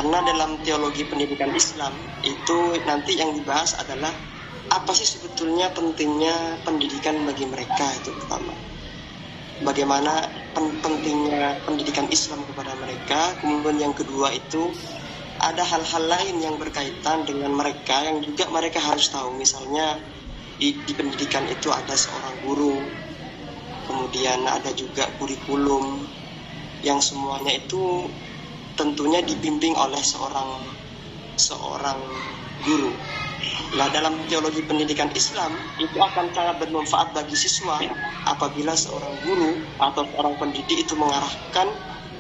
Karena dalam teologi pendidikan Islam itu nanti yang dibahas adalah apa sih sebetulnya pentingnya pendidikan bagi mereka, itu pertama. Bagaimana pentingnya pendidikan Islam kepada mereka. Kemudian yang kedua itu ada hal-hal lain yang berkaitan dengan mereka yang juga mereka harus tahu. Misalnya di pendidikan itu ada seorang guru, kemudian ada juga kurikulum yang semuanya itu tentunya dibimbing oleh seorang guru. Nah, dalam teologi pendidikan Islam itu akan sangat bermanfaat bagi siswa apabila seorang guru atau seorang pendidik itu mengarahkan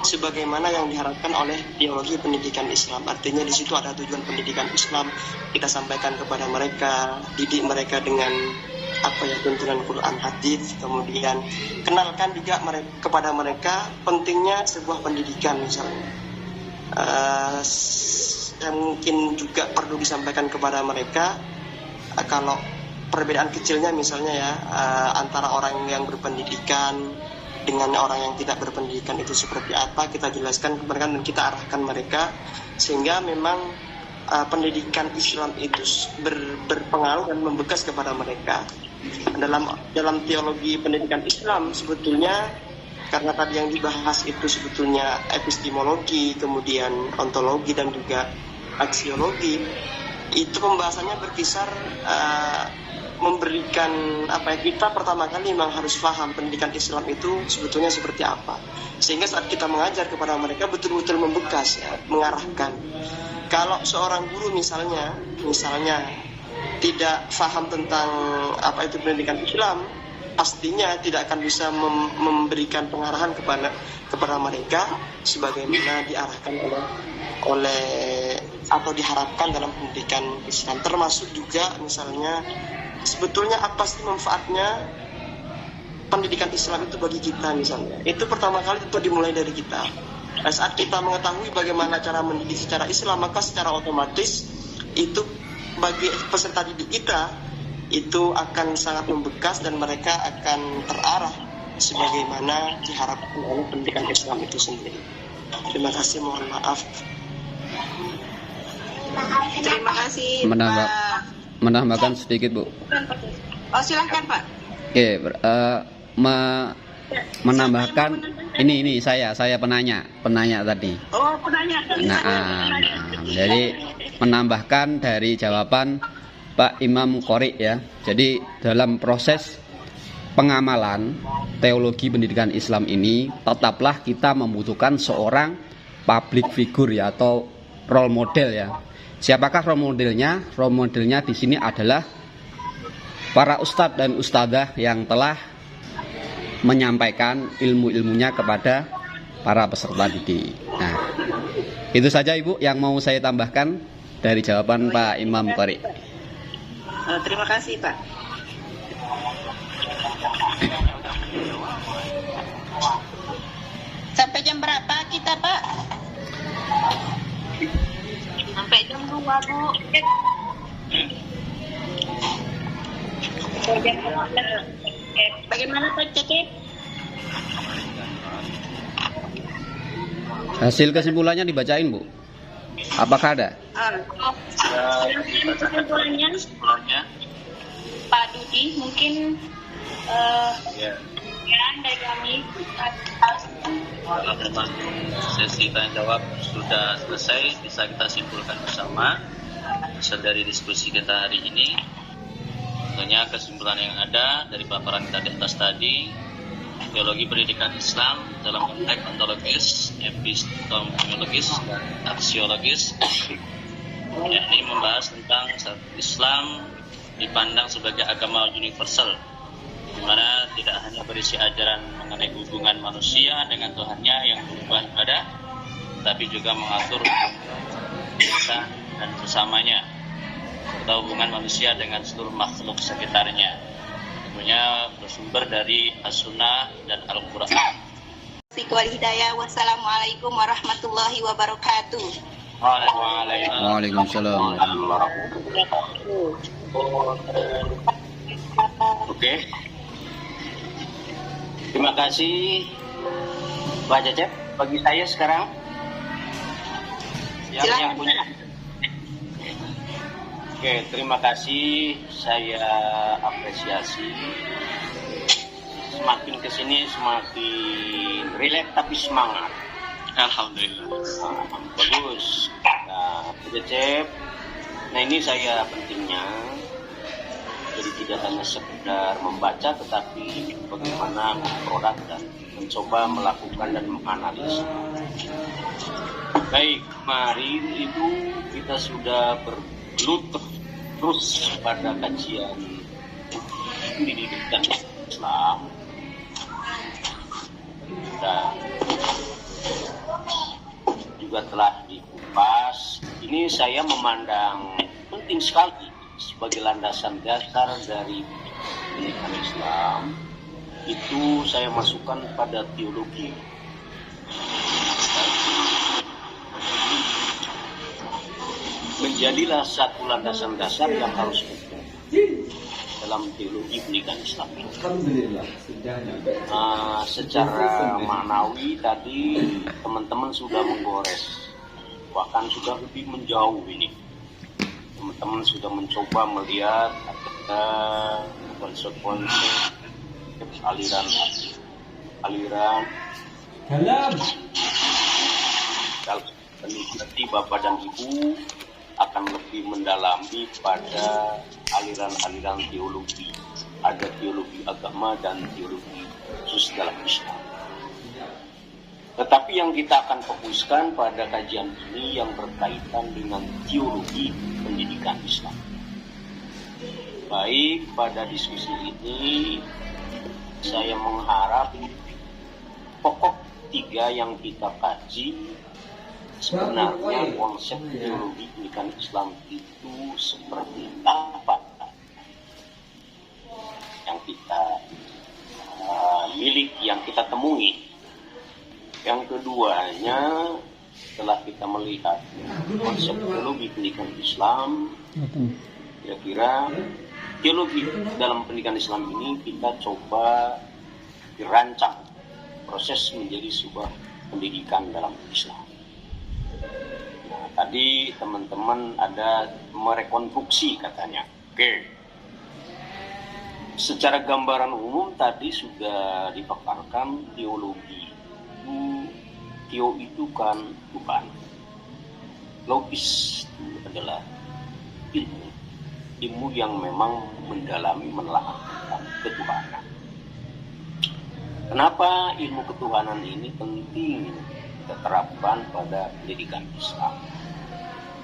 sebagaimana yang diharapkan oleh teologi pendidikan Islam. Artinya di situ ada tujuan pendidikan Islam, kita sampaikan kepada mereka, didik mereka dengan tuntunan Quran hadis, kemudian kenalkan juga kepada mereka pentingnya sebuah pendidikan misalnya. Yang mungkin juga perlu disampaikan kepada mereka, kalau perbedaan kecilnya misalnya ya, antara orang yang berpendidikan dengan orang yang tidak berpendidikan itu seperti apa, kita jelaskan kepada mereka dan kita arahkan mereka sehingga memang pendidikan Islam itu berpengaruh dan membekas kepada mereka. Dalam teologi pendidikan Islam sebetulnya, karena tadi yang dibahas itu sebetulnya epistemologi, kemudian ontologi dan juga aksiologi, itu pembahasannya berkisar memberikan kita pertama kali memang harus paham pendidikan Islam itu sebetulnya seperti apa, sehingga saat kita mengajar kepada mereka betul-betul membekas ya, mengarahkan. Kalau seorang guru misalnya tidak paham tentang apa itu pendidikan Islam, pastinya tidak akan bisa memberikan pengarahan kepada mereka sebagaimana diarahkan oleh atau diharapkan dalam pendidikan Islam. Termasuk juga misalnya sebetulnya apa sih manfaatnya pendidikan Islam itu bagi kita misalnya. Itu pertama kali itu dimulai dari kita. Nah, saat kita mengetahui bagaimana cara mendidik secara Islam, maka secara otomatis itu bagi peserta didik kita itu akan sangat membekas dan mereka akan terarah sebagaimana diharapkan oleh pendidikan Islam itu sendiri. Terima kasih, mohon maaf. Terima kasih. Menambahkan sedikit, Bu. Oh, silahkan, Pak. Oke, menambahkan ini saya penanya tadi. Oh, penanya. Jadi menambahkan dari jawaban Pak Imam Qori ya. Jadi dalam proses pengamalan teologi pendidikan Islam ini tetaplah kita membutuhkan seorang public figure ya, atau role model ya. Siapakah role modelnya? Role modelnya di sini adalah para ustadz dan ustadzah yang telah menyampaikan ilmu-ilmunya kepada para peserta didik. Nah, itu saja Ibu yang mau saya tambahkan dari jawaban Pak Imam Qori. Terima kasih, Pak. Sampai jam berapa kita, Pak? Sampai jam 2, Bu. Bagaimana Pak Cecep? Hasil kesimpulannya dibacain, Bu. Apakah ada? Kesimpulannya Pak Dudi mungkin dari kami. Kalau memang sesi tanya jawab sudah selesai, bisa kita simpulkan bersama hasil dari diskusi kita hari ini. Tentunya kesimpulan yang ada dari paparan kita di atas tadi, teologi pendidikan Islam dalam konteks ontologis, epistemologis, dan aksiologis, yakni membahas tentang Islam dipandang sebagai agama universal, di mana tidak hanya berisi ajaran mengenai hubungan manusia dengan Tuhannya yang berubah ibadah, tapi juga mengatur kita dan sesamanya, atau hubungan manusia dengan seluruh makhluk sekitarnya. Tentunya bersumber dari As-Sunnah dan Al-Quran. Wassalamualaikum warahmatullahi wabarakatuh. Waalaikumsalam. Oke. Terima kasih Pak Cecep. Bagi saya sekarang Silakan. Oke, terima kasih. Saya apresiasi. Semakin kesini semakin rileks tapi semangat. Alhamdulillah. Bagus. Nah, Cecep. Nah, ini saya pentingnya. Jadi tidak hanya sekedar membaca, tetapi bagaimana memproduk dan mencoba melakukan dan menganalisis. Baik, kemarin itu kita sudah bergelut terus pada kajian pendidikan Islam dan juga telah dikupas. Ini saya memandang penting sekali sebagai landasan dasar dari pendidikan Islam. Itu saya masukkan pada teologi. Menjadilah satu landasan dasar yang harus ada dalam teologi pendidikan Islam. Secara maknawi tadi teman-teman sudah menggores, bahkan sudah lebih menjauh ini. Teman-teman sudah mencoba melihat ada konsep-konsep aliran dalam nanti Bapak dan Ibu akan lebih mendalami pada aliran-aliran teologi. Ada teologi agama dan teologi khusus dalam Islam. Tetapi yang kita akan fokuskan pada kajian ini yang berkaitan dengan teologi pendidikan Islam. Baik, pada diskusi ini saya mengharap pokok 3 yang kita kaji sebenarnya konsep teologi pendidikan Islam itu seperti apa yang kita miliki, yang kita temui. Yang keduanya, setelah kita melihat konsep teologi pendidikan Islam, kira-kira teologi dalam pendidikan Islam ini kita coba dirancang proses menjadi sebuah pendidikan dalam Islam. Nah, tadi teman-teman ada merekonstruksi katanya. Oke. Secara gambaran umum tadi sudah dipaparkan teologi. Teo itu kan Tuhan. Logis itu adalah ilmu yang memang mendalami menelaah ketuhanan. Kenapa ilmu ketuhanan ini penting kita terapkan pada pendidikan Islam?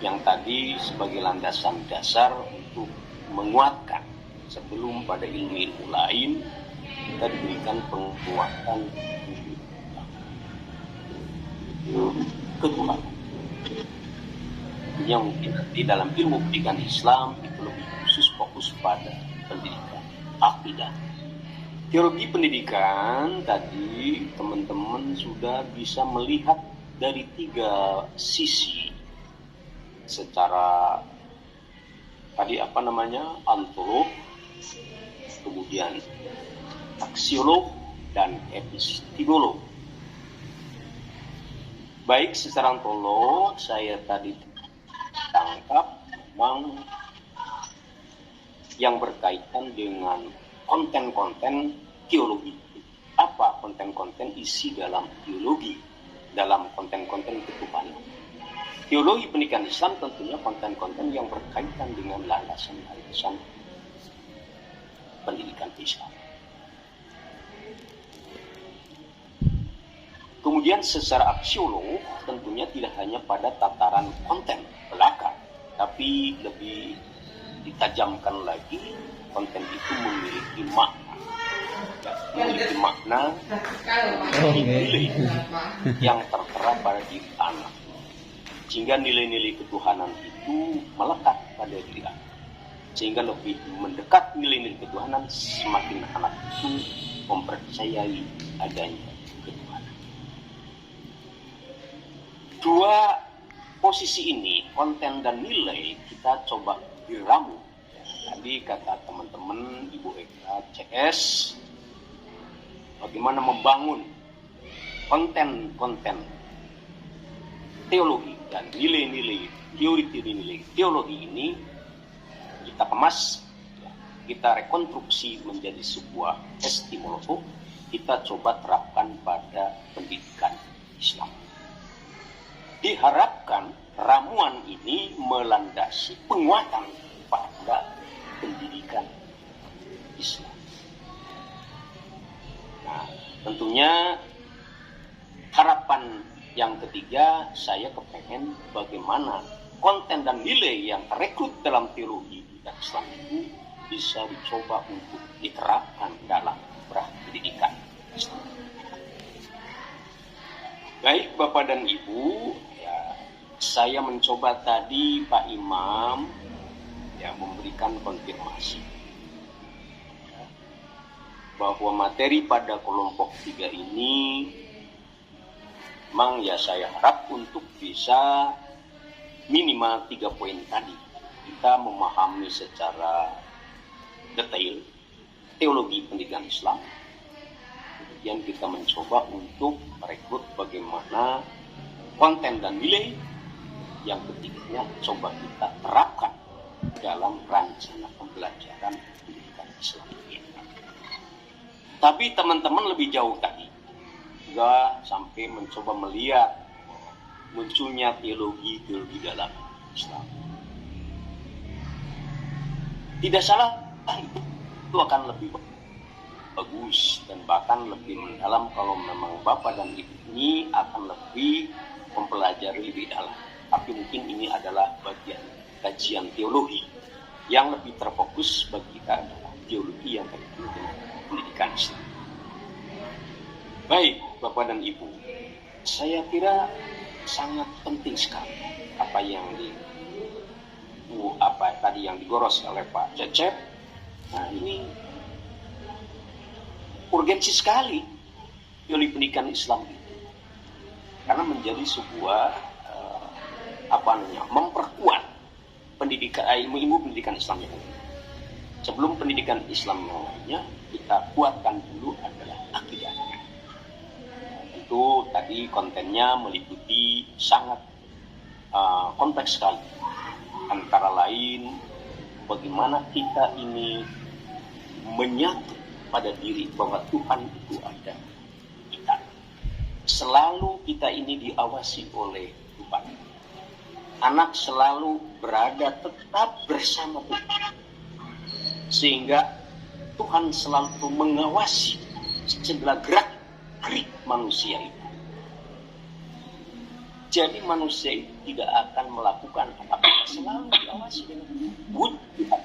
Yang tadi sebagai landasan dasar untuk menguatkan sebelum pada ilmu-ilmu lain kita diberikan penguatan ketuhanan. Yang mungkin di dalam ilmu pendidikan Islam itu lebih khusus fokus pada pendidikan akidah. Teologi pendidikan tadi teman-teman sudah bisa melihat dari 3 sisi secara tadi antolog, kemudian aksiolog dan epistemolog. Baik, secara ontolog saya tadi tangkap memang yang berkaitan dengan konten-konten teologi. Apa konten-konten isi dalam teologi, dalam konten-konten ketuhanan? Teologi pendidikan Islam tentunya konten-konten yang berkaitan dengan landasan-landasan pendidikan Islam. Kemudian secara aksiolog tentunya tidak hanya pada tataran konten belaka, tapi lebih ditajamkan lagi konten itu memiliki makna, nilai yang tertera pada diri anak, sehingga nilai-nilai ketuhanan itu melekat pada diri anak, sehingga lebih mendekat nilai-nilai ketuhanan semakin anak itu mempercayai adanya ketuhanan. 2 posisi ini, konten dan nilai, kita coba diramu. Tadi kata teman-teman Ibu Eka CS, bagaimana membangun konten-konten teologi dan nilai-nilai teori-nilai teologi ini kita kemas, kita rekonstruksi menjadi sebuah epistemologi, kita coba terapkan pada pendidikan Islam. Diharapkan ramuan ini melandasi penguatan pada pendidikan Islam. Nah, tentunya harapan yang ketiga, saya kepengen bagaimana konten dan nilai yang terekrut dalam teologi dan Islam itu bisa dicoba untuk diterapkan dalam pendidikan Islam. Baik Bapak dan Ibu, ya, saya mencoba tadi Pak Imam ya memberikan konfirmasi ya, bahwa materi pada kelompok 3 ini memang ya saya harap untuk bisa minimal 3 poin tadi. Kita memahami secara detail teologi pendidikan Islam. Kemudian kita mencoba untuk merekrut bagaimana konten dan nilai yang ketiganya coba kita terapkan dalam rencana pembelajaran pendidikan Islam. Tapi teman-teman lebih jauh tadi juga sampai mencoba melihat munculnya teologi dalam Islam. Tidak salah, itu akan lebih bagus dan bahkan lebih mendalam kalau memang Bapak dan Ibu ini akan lebih mempelajari lebih dalam. Tapi mungkin ini adalah bagian kajian teologi yang lebih terfokus bagi kita adalah teologi yang terkait dengan pendidikan Islam. Baik, Bapak dan Ibu, saya kira sangat penting sekali apa yang tadi yang digoros oleh Pak Cecep. Nah, ini urgensi sekali teologi pendidikan Islam itu, karena menjadi sebuah memperkuat pendidikan ilmu pendidikan Islam yang lain. Sebelum pendidikan Islam yang lainnya, kita kuatkan dulu adalah akidahnya. Itu tadi kontennya meliputi sangat kompleks sekali. Antara lain bagaimana kita ini menyatu pada diri bahwa Tuhan itu ada kita. Selalu kita ini diawasi oleh Tuhan. Anak selalu berada tetap bersama Tuhan. Sehingga Tuhan selalu mengawasi segala gerak-gerik manusia itu. Jadi manusia itu tidak akan melakukan apa-apa, selalu diawasi dengan Tuhan.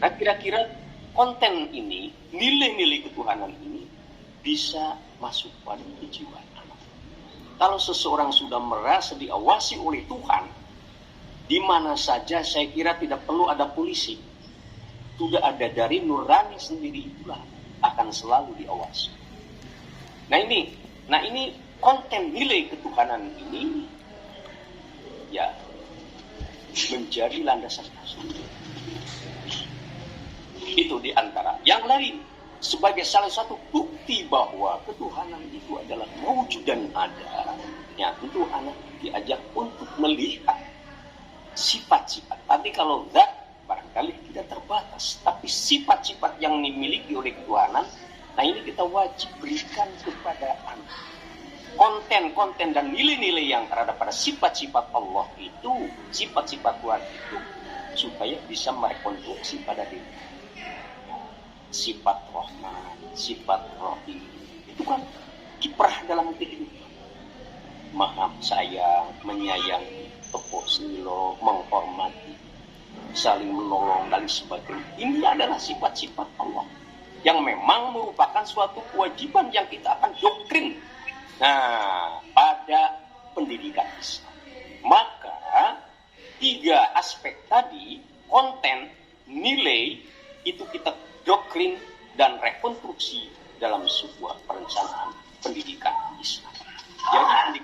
Nah, kira-kira konten ini, nilai-nilai ketuhanan ini bisa masuk pada kejiwaan anak. Kalau seseorang sudah merasa diawasi oleh Tuhan, di mana saja saya kira tidak perlu ada polisi. Sudah ada dari nurani sendiri itulah akan selalu diawasi. Nah ini konten nilai ketuhanan ini ya menjadi landasan dasar. Itu di antara yang lain sebagai salah satu bukti bahwa ketuhanan itu adalah mewujud dan ada. Ya, tentu anak diajak untuk melihat sifat-sifat. Tapi kalau zat barangkali tidak terbatas, tapi sifat-sifat yang dimiliki oleh ketuhanan, nah ini kita wajib berikan kepada anak. Konten-konten dan nilai-nilai yang terhadap pada sifat-sifat Allah itu, sifat-sifat Tuhan itu, supaya bisa merekonstruksi pada diri. Sifat Rahman, sifat Rahim, itu kan kiprah dalam kehidupan. Maha sayang, menyayangi, tepuk silo, menghormati, saling menolong dan sebagainya. Ini adalah sifat-sifat Allah yang memang merupakan suatu kewajiban yang kita akan doktrin. Nah, pada pendidikan Islam. Maka 3 aspek tadi, konten, nilai, itu kita doktrin dan rekonstruksi dalam sebuah perencanaan pendidikan Islam. Jadi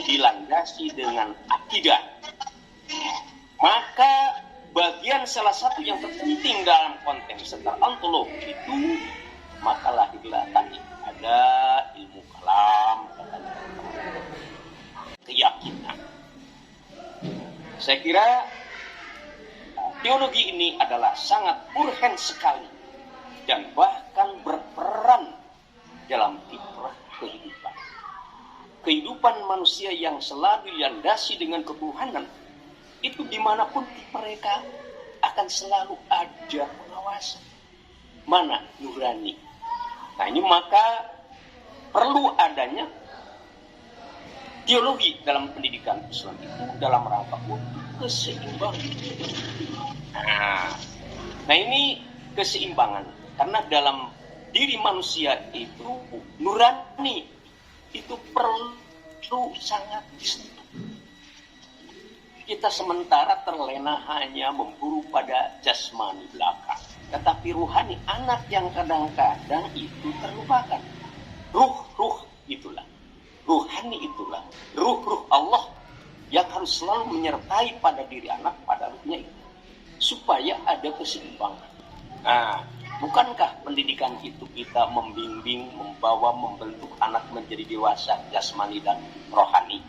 dilandasi dengan akidah. Maka bagian salah satu yang terpenting dalam konten secara ontologi itu, maka lahirlah tadi ada ilmu kalam, keyakinan kita. Saya kira teologi ini adalah sangat urgen sekali dan bahkan berperan dalam fitrah kehidupan. Kehidupan manusia yang selalu dilandasi dengan ketuhanan, itu dimanapun mereka akan selalu ada pengawasan. Mana nurani? Nah ini maka perlu adanya teologi dalam pendidikan Islam itu dalam rangka untuk keseimbangan. Nah ini keseimbangan karena dalam diri manusia itu nurani itu perlu sangat disentuh. Kita sementara terlena hanya memburu pada jasmani belaka, tetapi ruhani anak yang kadang-kadang itu terlupakan. Ruh itulah, ruhani itulah, ruh Allah yang harus selalu menyertai pada diri anak, pada ruhnya itu, supaya ada keseimbangan. Nah, bukankah pendidikan itu kita membimbing, membawa, membentuk anak menjadi dewasa jasmani dan rohani?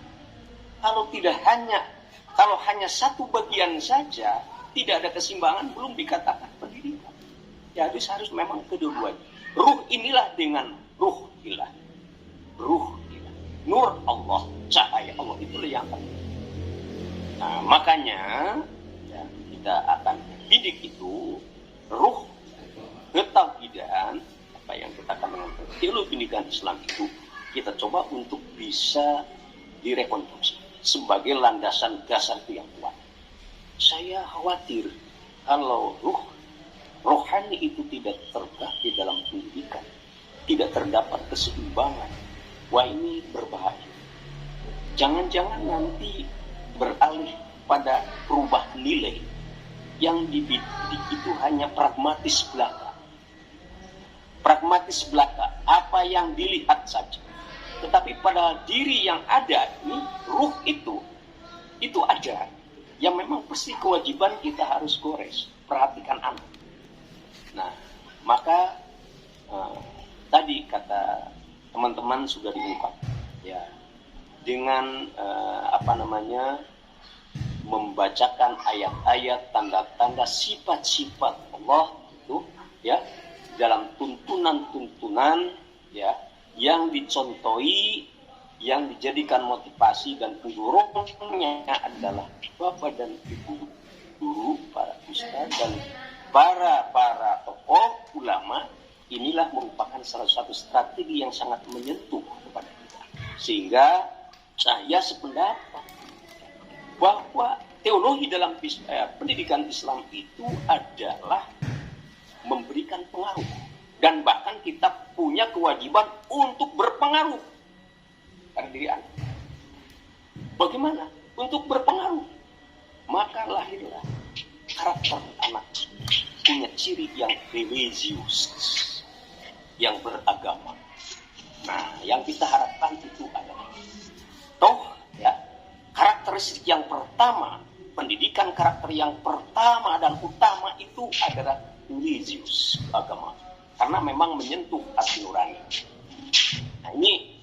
Kalau hanya satu bagian saja, tidak ada keseimbangan, belum dikatakan pendidikan. Ya harus memang kedua-duanya. Ruh inilah dengan ruh ilah. Ruh ilah. Nur Allah, cahaya Allah, itulah yang penting. Nah, makanya ya, kita akan didik itu ruh ketauhidan, apa yang kita akan dengan teologi pendidikan Islam itu kita coba untuk bisa direkonstruksi sebagai landasan dasar itu yang kuat. Saya khawatir kalau rohani itu tidak terdapat dalam pendidikan, tidak terdapat keseimbangan, wah ini berbahaya. Jangan-jangan nanti beralih pada perubahan nilai yang dididik itu hanya pragmatis belaka. Pragmatis belaka, apa yang dilihat saja. Tetapi pada diri yang ada ini, ruh itu ada. Yang memang pasti kewajiban kita harus gores, perhatikan anak. Nah, maka tadi kata teman-teman sudah diungkap, ya, dengan membacakan ayat-ayat, tanda-tanda, sifat-sifat Allah itu, ya, dalam tuntunan-tuntunan, ya, yang dicontohi, yang dijadikan motivasi dan pendorongnya adalah bapak dan ibu guru, para ustaz dan para tokoh ulama. Inilah merupakan salah satu strategi yang sangat menyentuh kepada kita, sehingga saya sependapat bahwa teologi dalam pendidikan Islam itu adalah memberikan pengaruh, dan bahkan kita punya kewajiban untuk berpengaruh pada diri anak. Bagaimana? Untuk berpengaruh. Maka lahirlah karakter anak punya ciri yang religius, yang beragama. Nah, yang kita harapkan itu adalah karakteristik yang pertama, pendidikan karakter yang pertama dan utama itu adalah religius, agama. Karena memang menyentuh hati nurani. Nah ini,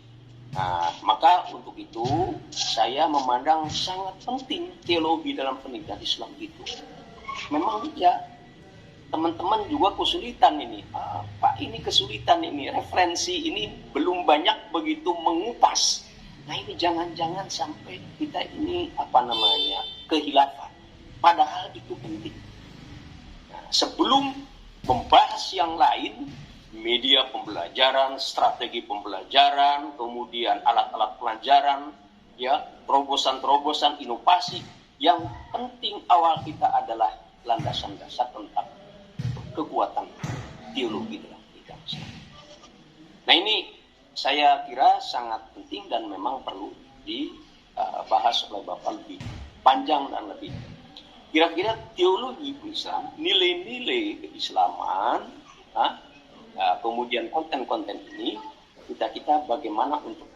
maka untuk itu saya memandang sangat penting teologi dalam pendidikan Islam itu. Memang ya, teman-teman juga kesulitan ini. Pak, ini kesulitan ini, referensi ini belum banyak begitu mengupas. Nah ini jangan-jangan sampai kita ini kehilafan. Padahal itu penting. Nah, sebelum membahas yang lain, media pembelajaran, strategi pembelajaran, kemudian alat-alat pelajaran, ya, terobosan-terobosan inovasi, yang penting awal kita adalah landasan dasar tentang kekuatan teologi dalam pendidikan Islam. Nah ini saya kira sangat penting dan memang perlu dibahas oleh Bapak lebih panjang dan lebih. Kira-kira teologi Islam, nilai-nilai keislaman, kemudian konten-konten ini kita bagaimana untuk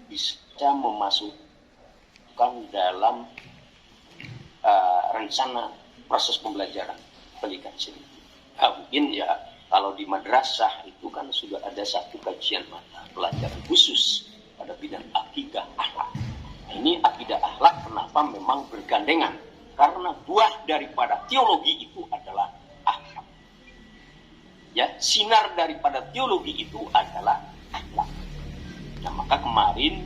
bisa memasukkan dalam rencana proses pembelajaran pendidikan Islam. Mungkin ya kalau di madrasah itu kan sudah ada satu kajian mata pelajaran khusus pada bidang akidah akhlak. Nah, Ini akidah akhlak kenapa memang bergandengan? Karena buah daripada teologi itu adalah akhlak. Ya, sinar daripada teologi itu adalah akhlak. Nah, maka kemarin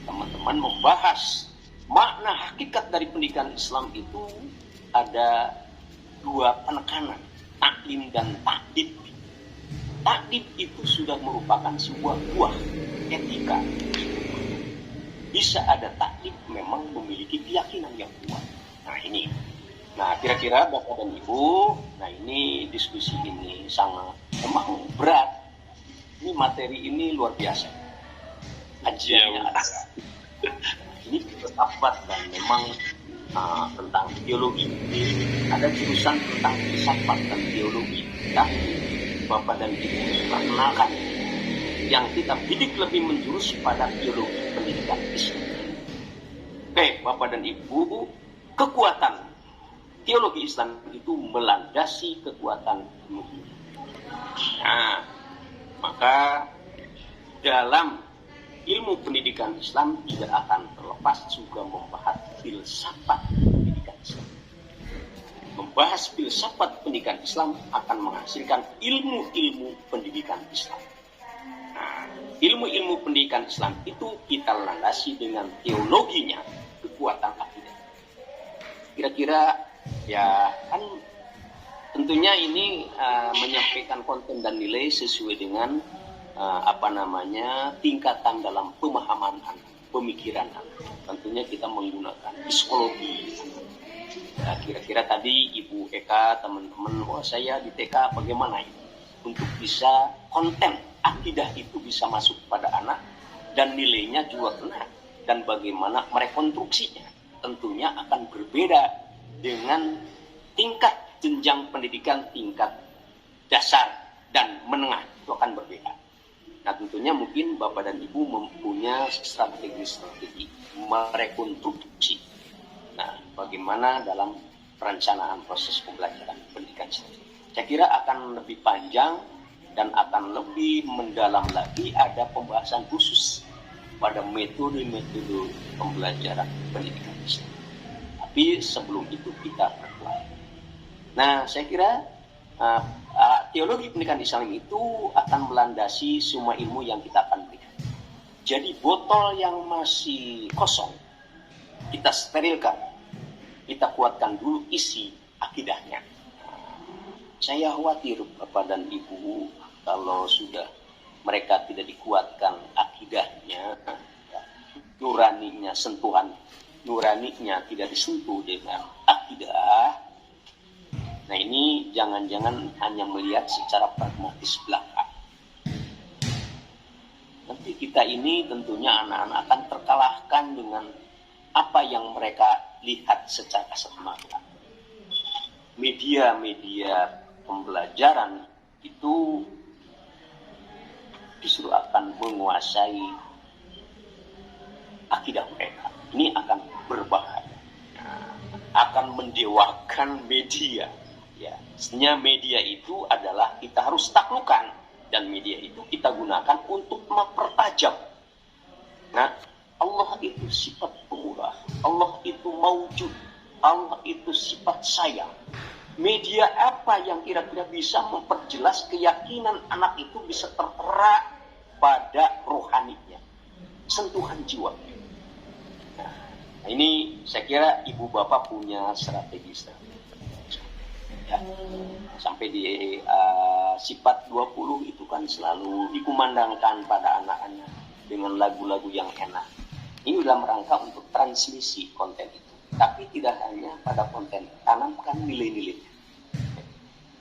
teman-teman membahas makna hakikat dari pendidikan Islam itu ada dua penekanan, taklim dan takdib. Takdib itu sudah merupakan sebuah buah etika. Bisa ada takdib memang memiliki keyakinan yang kuat. Nah ini. Nah kira-kira Bapak dan Ibu, nah ini diskusi ini sangat memang berat. Ini materi ini luar biasa. Kajiannya ada. Ini filsafat dan memang tentang teologi. Ada jurusan tentang filsafat dan teologi. Nah, Bapak dan Ibu perkenalkan yang kita bidik lebih menjurus pada teologi pendidikan Islam. Oke, Bapak dan Ibu, kekuatan teologi Islam itu melandasi kekuatan ilmu. Nah, maka dalam ilmu pendidikan Islam tidak akan terlepas juga membahas filsafat pendidikan Islam. Membahas filsafat pendidikan Islam akan menghasilkan ilmu-ilmu pendidikan Islam. Nah, ilmu-ilmu pendidikan Islam itu kita landasi dengan teologinya, kekuatan akidah. Kira-kira ya kan tentunya ini menyampaikan konten dan nilai sesuai dengan tingkatan dalam pemahaman anak, pemikiran anak. Tentunya kita menggunakan psikologi. Nah, kira-kira tadi Ibu Eka, teman-teman, saya di TK bagaimana ini untuk bisa konten akidah itu bisa masuk pada anak dan nilainya juga kena, dan bagaimana merekonstruksinya tentunya akan berbeda dengan tingkat jenjang pendidikan tingkat dasar dan menengah, itu akan berbeda. Nah tentunya mungkin Bapak dan Ibu mempunyai strategi merekonstruksi. Nah bagaimana dalam perencanaan proses pembelajaran pendidikan saya kira akan lebih panjang dan akan lebih mendalam lagi, ada pembahasan khusus pada metode-metode pembelajaran pendidikan Islam. Tapi sebelum itu kita berdoa. Nah, saya kira teologi pendidikan Islam itu akan melandasi semua ilmu yang kita akan berikan. Jadi botol yang masih kosong kita sterilkan, kita kuatkan dulu isi akidahnya. Saya khawatir Bapak dan Ibu kalau sudah mereka tidak dikuatkan akidahnya, nuraninya, sentuhan nuraninya tidak disentuh dengan akidah. Nah ini jangan-jangan hanya melihat secara pragmatis belaka. Nanti kita ini tentunya anak-anak akan terkalahkan dengan apa yang mereka lihat secara kasat mata. Media-media pembelajaran itu justru akan menguasai akidah mereka. Ini akan berbahaya, akan mendewakan media. Ya, sebenarnya media itu adalah kita harus taklukkan, dan media itu kita gunakan untuk mempertajam. Nah, Allah itu sifat pemurah, Allah itu maujud, Allah itu sifat sayang. Media apa yang kira-kira bisa memperjelas keyakinan anak itu bisa tertera pada rohaninya, sentuhan jiwa. Nah, ini saya kira ibu bapak punya strategi. Ya. Sampai di sifat 20 itu kan selalu dikumandangkan pada anak-anak dengan lagu-lagu yang enak. Ini dalam rangka untuk transmisi konten itu. Tapi tidak hanya pada konten, tanamkan nilai-nilainya.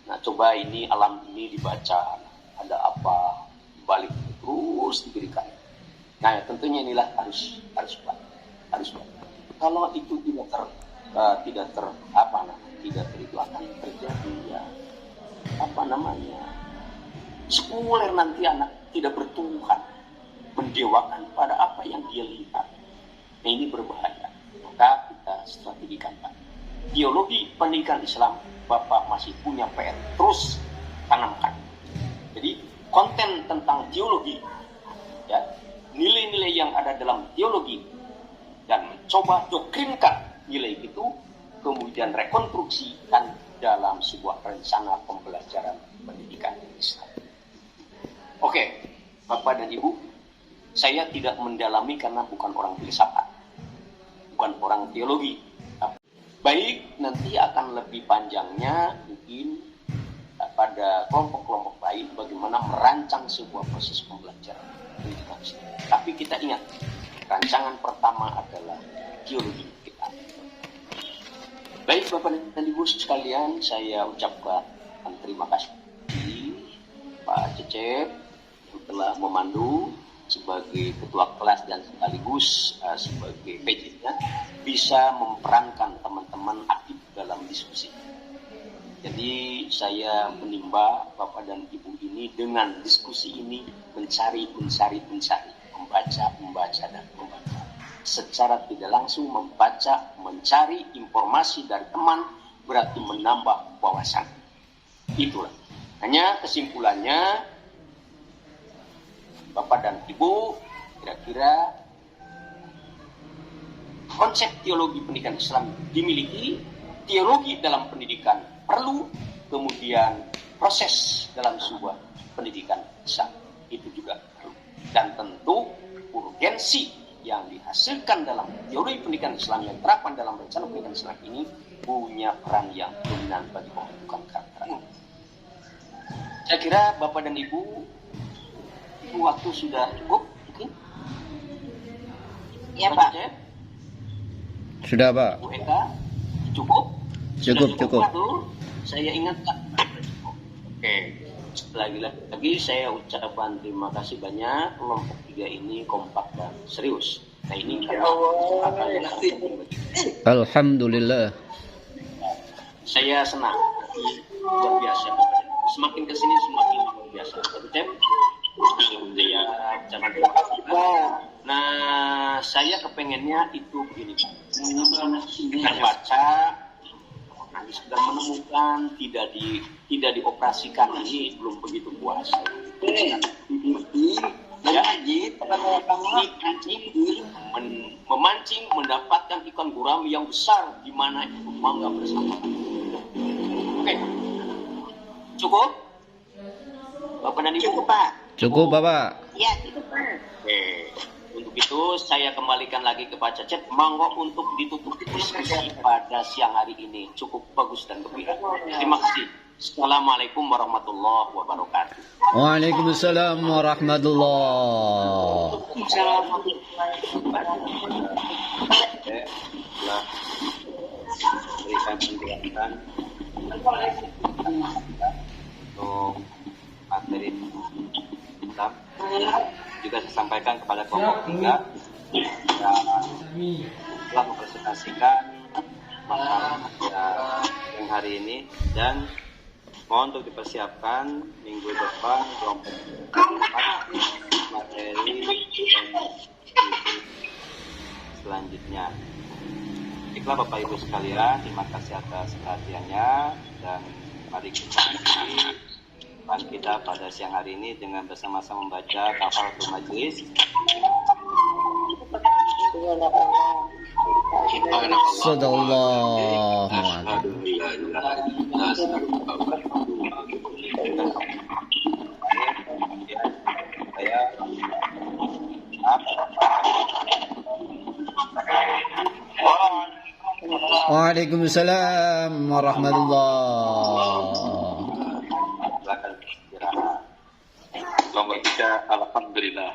Nah, coba ini alam ini dibaca, ada apa balik terus diberikan. Nah, tentunya inilah harus buat. Kalau itu tidak itu akan terjadi ya sekuler, nanti anak tidak bertumbuhan mendewakan pada apa yang dia lihat. Nah, ini berbahaya. Maka kita strategikan Pak. Teologi pendidikan Islam Bapak masih punya PR, terus tanamkan. Jadi konten tentang teologi, ya, nilai-nilai yang ada dalam teologi dan mencoba doktrinkan nilai itu, kemudian rekonstruksikan dalam sebuah rencana pembelajaran pendidikan Islam. Oke, Bapak dan Ibu, saya tidak mendalami karena bukan orang filsafat, bukan orang teologi. Baik, nanti akan lebih panjangnya mungkin pada kelompok-kelompok lain bagaimana merancang sebuah proses pembelajaran pendidikan Islam. Tapi kita ingat, rancangan pertama adalah teologi kita. Baik Bapak dan Ibu sekalian, saya ucapkan terima kasih Pak Cecep yang telah memandu sebagai ketua kelas dan sekaligus sebagai PJ-nya bisa memperankan teman-teman aktif dalam diskusi. Jadi saya menimba Bapak dan Ibu ini dengan diskusi ini mencari, membaca dan membaca. Secara tidak langsung membaca, mencari informasi dari teman berarti menambah wawasan. Itulah. Hanya kesimpulannya Bapak dan Ibu, kira-kira konsep teologi pendidikan Islam dimiliki, teologi dalam pendidikan perlu, kemudian proses dalam sebuah pendidikan Islam itu juga perlu. Dan tentu urgensi yang dihasilkan dalam teologi pendidikan Islam yang terapkan dalam rencana pendidikan Islam ini punya peran yang dominan bagi pembentukan karakter. Saya kira Bapak dan Ibu, waktu sudah cukup mungkin? Ya Pak. Sudah Pak. Bu Eka, cukup? Cukup. Saya ingatkan. Oke. Lagi saya ucapkan terima kasih banyak. Kelompok 3 ini kompak dan serius. Nah ini Alhamdulillah. Saya senang. Luar biasa. Semakin kesini semakin luar biasa. Saya ucapkan terima kasih. Nah, saya kepengennya itu begini. Kita baca, nanti sudah menemukan, tidak dioperasikan, ini belum begitu puas. Memancing, mendapatkan ikan gurami yang besar, di mana itu mangga bersama. Oke, cukup? Bapak dan Ibu? Cukup Pak. Cukup Bapak. Ya, cukup Pak. Oke. Untuk itu saya kembalikan lagi ke Pak Cecep. Monggo untuk ditutup diskusi pada siang hari ini. Cukup bagus dan gembira. Terima kasih. Assalamualaikum warahmatullahi wabarakatuh. Waalaikumsalam warahmatullahi. Telah berikan penjelasan untuk materi Islam. Juga saya sampaikan kepada kelompok 3 telah mempresentasikan masalah yang hari ini, dan mohon untuk dipersiapkan minggu depan kelompok 4 materi selanjutnya. Baiklah Bapak Ibu sekalian, terima kasih atas perhatiannya, dan mari kita kita pada siang hari ini dengan bersama-sama membaca kafaratul majlis. Sadaqallah. Waalaikumsalam warahmatullahi. Kelompok 3, alhamdulillah.